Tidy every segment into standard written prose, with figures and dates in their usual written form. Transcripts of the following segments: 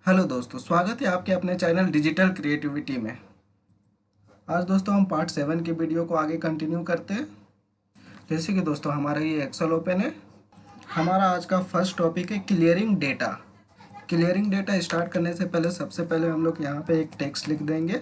Hello दोस्तों, स्वागत है आपके अपने चैनल डिजिटल क्रिएटिविटी में। आज दोस्तों हम पार्ट 7 के वीडियो को आगे कंटिन्यू करते हैं। जैसे कि दोस्तों हमारा ये एक्सेल ओपन है। हमारा आज का फर्स्ट टॉपिक है clearing data. Clearing data start करने से पहले सबसे पहले हम लोग यहाँ पे एक टेक्स्ट लिख देंगे।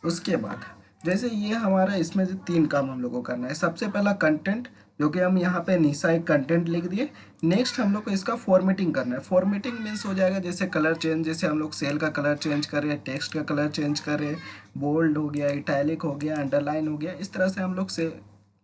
उसके बाद जैसे ये हमारा इसमें से 3 काम हम लोग को करना है। सबसे पहला कंटेंट, जो कि हम यहाँ पे निशा एक कंटेंट लिख दिए। नेक्स्ट हम लोग को इसका फॉर्मेटिंग करना है। फॉर्मेटिंग मीन्स हो जाएगा जैसे कलर चेंज, जैसे हम लोग सेल का कलर चेंज कर रहे हैं, टेक्स्ट का कलर चेंज कर रहे हैं, बोल्ड हो गया, इटैलिक हो गया, अंडरलाइन हो गया। इस तरह से हम लोग से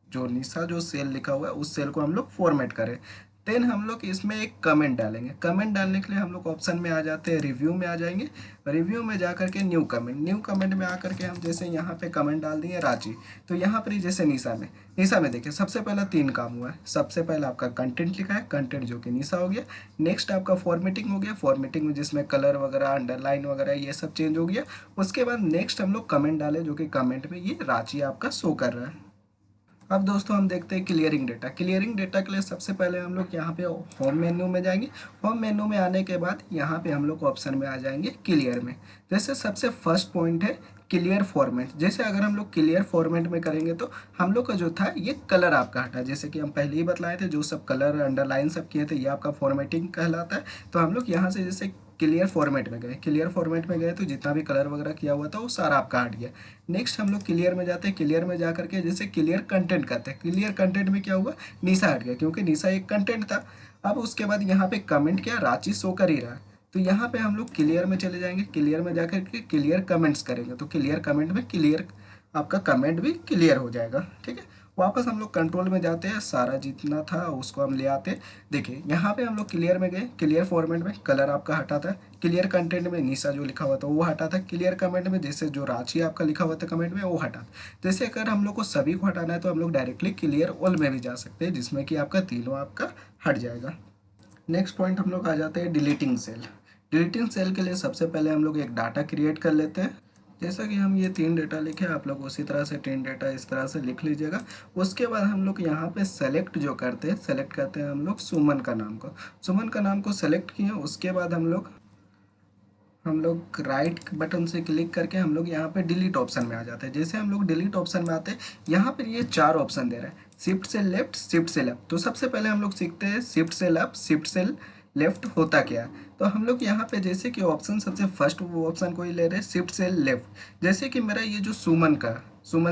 जो निशा जो सेल लिखा हुआ है उस सेल को हम लोग फॉर्मेट करें। देन हम लोग इसमें एक कमेंट डालेंगे। कमेंट डालने के लिए हम लोग ऑप्शन में आ जाते हैं, रिव्यू में आ जाएंगे। रिव्यू में जा करके न्यू कमेंट में आकर के हम जैसे यहाँ पे कमेंट डाल दिए रांची। तो यहाँ पर ही जैसे निशा में देखिए सबसे पहला 3 काम हुआ है। सबसे पहला आपका कंटेंट लिखा है, कंटेंट जो कि निशा हो गया। नेक्स्ट आपका फॉर्मेटिंग हो गया, फॉर्मेटिंग में जिसमें कलर वगैरह, अंडरलाइन वगैरह ये सब चेंज हो गया। उसके बाद नेक्स्ट हम लोग कमेंट डाले, जो कि कमेंट में ये रांची आपका शो कर रहा है। अब दोस्तों हम देखते हैं क्लियरिंग डेटा। क्लियरिंग डेटा के लिए सबसे पहले हम लोग यहाँ पे होम मेन्यू में जाएंगे। होम मेन्यू में आने के बाद यहाँ पे हम लोग ऑप्शन में आ जाएंगे क्लियर में। जैसे सबसे फर्स्ट पॉइंट है क्लियर फॉर्मेट। जैसे अगर हम लोग क्लियर फॉर्मेट में करेंगे तो हम लोग का जो था ये कलर आपका हटा। जैसे कि हम पहले ही बतलाए थे, जो सब कलर अंडरलाइन सब किए थे ये आपका फॉर्मेटिंग कहलाता है। तो हम लोग यहाँ से जैसे क्लियर फॉर्मेट में गए, क्लियर फॉर्मेट में गए तो जितना भी कलर वगैरह किया हुआ था वो सारा आपका हट गया। नेक्स्ट हम लोग क्लियर में जाते हैं। क्लियर में जा करके जैसे क्लियर कंटेंट करते हैं। क्लियर कंटेंट में क्या हुआ, निशा हट गया क्योंकि निशा एक कंटेंट था। अब उसके बाद यहाँ पे कमेंट क्या, रांची शो कर ही रहा है। तो यहाँ पे हम लोग क्लियर में चले जाएंगे। क्लियर में जाकर के क्लियर कमेंट्स करेंगे। तो क्लियर कमेंट में क्लियर आपका कमेंट भी क्लियर हो जाएगा। ठीक है, वापस हम लोग कंट्रोल में जाते हैं, सारा जितना था उसको हम ले आते हैं। देखिए यहाँ पे हम लोग क्लियर में गए। क्लियर फॉर्मेट में कलर आपका हटा था। क्लियर कंटेंट में निशा जो लिखा हुआ था वो हटा था। क्लियर कमेंट में जैसे जो रांची आपका लिखा हुआ था कमेंट में वो हटा। जैसे अगर हम लोग को सभी को हटाना है तो हम लोग डायरेक्टली क्लियर ऑल में भी जा सकते हैं, जिसमें कि आपका तीनों आपका हट जाएगा। नेक्स्ट पॉइंट हम लोग आ जाते हैं डिलीटिंग सेल। डिलीटिंग सेल के लिए सबसे पहले हम लोग एक डाटा क्रिएट कर लेते हैं। जैसा कि हम ये 3 डेटा लिखे, आप लोग उसी तरह से 3 डेटा इस तरह से लिख लीजिएगा। उसके बाद हम लोग यहाँ पे सेलेक्ट जो करते हैं, सेलेक्ट करते हैं हम लोग सुमन का नाम को। सुमन का नाम को सेलेक्ट किए। उसके बाद हम लोग राइट बटन से क्लिक करके हम लोग यहाँ पे डिलीट ऑप्शन में आ जाते हैं। जैसे हम लोग डिलीट ऑप्शन में आते हैं, यहाँ पर ये 4 ऑप्शन दे रहा है, शिफ्ट से लेफ्ट, शिफ्ट से लेफ्ट। तो सबसे पहले हम लोग सीखते हैं शिफ्ट से लेफ्ट। शिफ्ट से लेफ्ट होता क्या है, तो हम लोग यहाँ पे जैसे कि ऑप्शन सबसे फर्स्ट वो ऑप्शन को ही ले रहे हैं, शिफ्ट से लेफ्ट। जैसे कि मेरा ये जो सुमन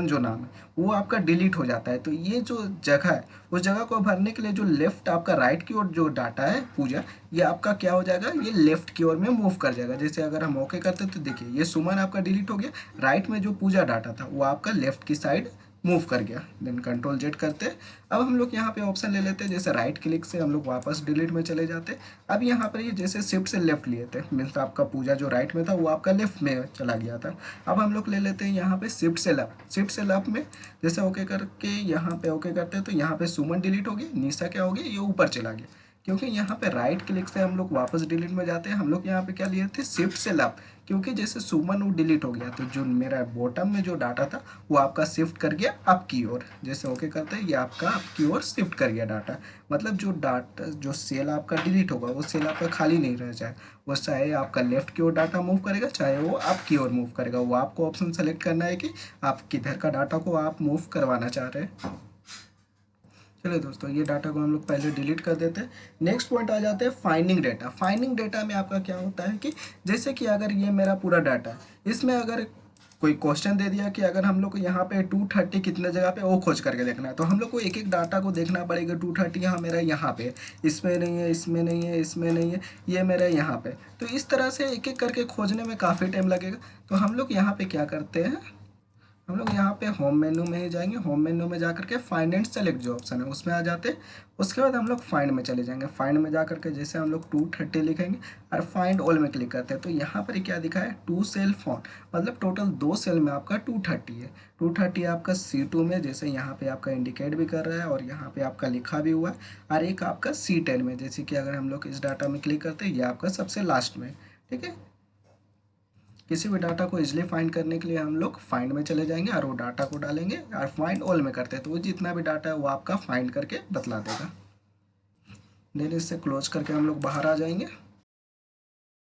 जो नाम है वो आपका डिलीट हो जाता है। तो ये जो जगह है उस जगह को भरने के लिए जो लेफ्ट आपका राइट की ओर जो डाटा है पूजा, ये आपका क्या हो जाएगा, ये लेफ्ट की ओर में मूव कर जाएगा। जैसे अगर हम ओके करते तो देखिए ये सुमन आपका डिलीट हो गया, राइट में जो पूजा डाटा था वो आपका लेफ्ट की साइड मूव कर गया। देन कंट्रोल जेड करते हैं। अब हम लोग यहाँ पे ऑप्शन ले लेते हैं, जैसे राइट क्लिक से हम लोग वापस डिलीट में चले जाते हैं। अब यहाँ पर ये जैसे शिफ्ट से लेफ्ट लिए थे, मीन्स आपका पूजा जो राइट में था वो आपका लेफ्ट में चला गया था। अब हम लोग ले लेते हैं यहाँ पे शिफ्ट से लेफ्ट। शिफ्ट से लेफ्ट में जैसे ओके करके यहाँ पे ओके करते हैं तो यहाँ पे सुमन डिलीट हो गया, निशा क्या हो गया, ये ऊपर चला गया। क्योंकि यहाँ पे राइट क्लिक से हम लोग वापस डिलीट में जाते हैं। हम लोग यहाँ पे क्या लिए थे, शिफ्ट से लेफ्ट। क्योंकि जैसे सुमन वो डिलीट हो गया तो जो मेरा बॉटम में जो डाटा था वो आपका शिफ्ट कर गया अप की ओर। जैसे ओके करते हैं ये आपका अप की ओर शिफ्ट कर गया डाटा। मतलब जो डाटा जो सेल आपका डिलीट होगा वो सेल आपका खाली नहीं रह जाए। वो चाहे आपका लेफ्ट की ओर डाटा मूव करेगा, चाहे वो अप की ओर मूव करेगा। वो आपको ऑप्शन सेलेक्ट करना है कि आप किधर का डाटा को आप मूव करवाना चाह रहे हैं। चलिए दोस्तों, ये डाटा को हम लोग पहले डिलीट कर देते हैं। नेक्स्ट पॉइंट आ जाते हैं फाइंडिंग डेटा। फाइंडिंग डेटा में आपका क्या होता है कि जैसे कि अगर ये मेरा पूरा डाटा है, इसमें अगर कोई क्वेश्चन दे दिया कि अगर हम लोग को यहाँ पे 230 कितने जगह पे वो खोज करके देखना है, तो हम लोग को एक एक डाटा को देखना पड़ेगा। 230 यहाँ मेरा यहाँ पे, इसमें नहीं है, इसमें नहीं है, इसमें नहीं है, ये मेरा यहाँ पे। तो इस तरह से एक एक करके खोजने में काफ़ी टाइम लगेगा। तो हम लोग यहाँ पे क्या करते हैं, हम लोग यहाँ पे होम मेन्यू में ही जाएंगे। होम मेन्यू में जाकर के फाइंड एंड सेलेक्ट जो ऑप्शन है उसमें आ जाते हैं। उसके बाद हम लोग फाइंड में चले जाएंगे। फाइंड में जा करके जैसे हम लोग 230 लिखेंगे और फाइंड ऑल में क्लिक करते हैं तो यहाँ पर क्या दिखा है, 2 सेल फाउंड। मतलब टोटल 2 सेल में आपका 230 है। 230 आपका C2 में, जैसे यहाँ पे आपका इंडिकेट भी कर रहा है और यहाँ पे आपका लिखा भी हुआ है। और एक आपका C10 में, जैसे कि अगर हम लोग इस डाटा में क्लिक करते हैं ये आपका सबसे लास्ट में। ठीक है, किसी भी डाटा को इजीली फाइंड करने के लिए हम लोग फाइंड में चले जाएंगे और वो डाटा को डालेंगे और फाइंड ऑल में करते हैं तो वो जितना भी डाटा है वो आपका फाइंड करके बतला देगा। देन इससे क्लोज करके हम लोग बाहर आ जाएंगे।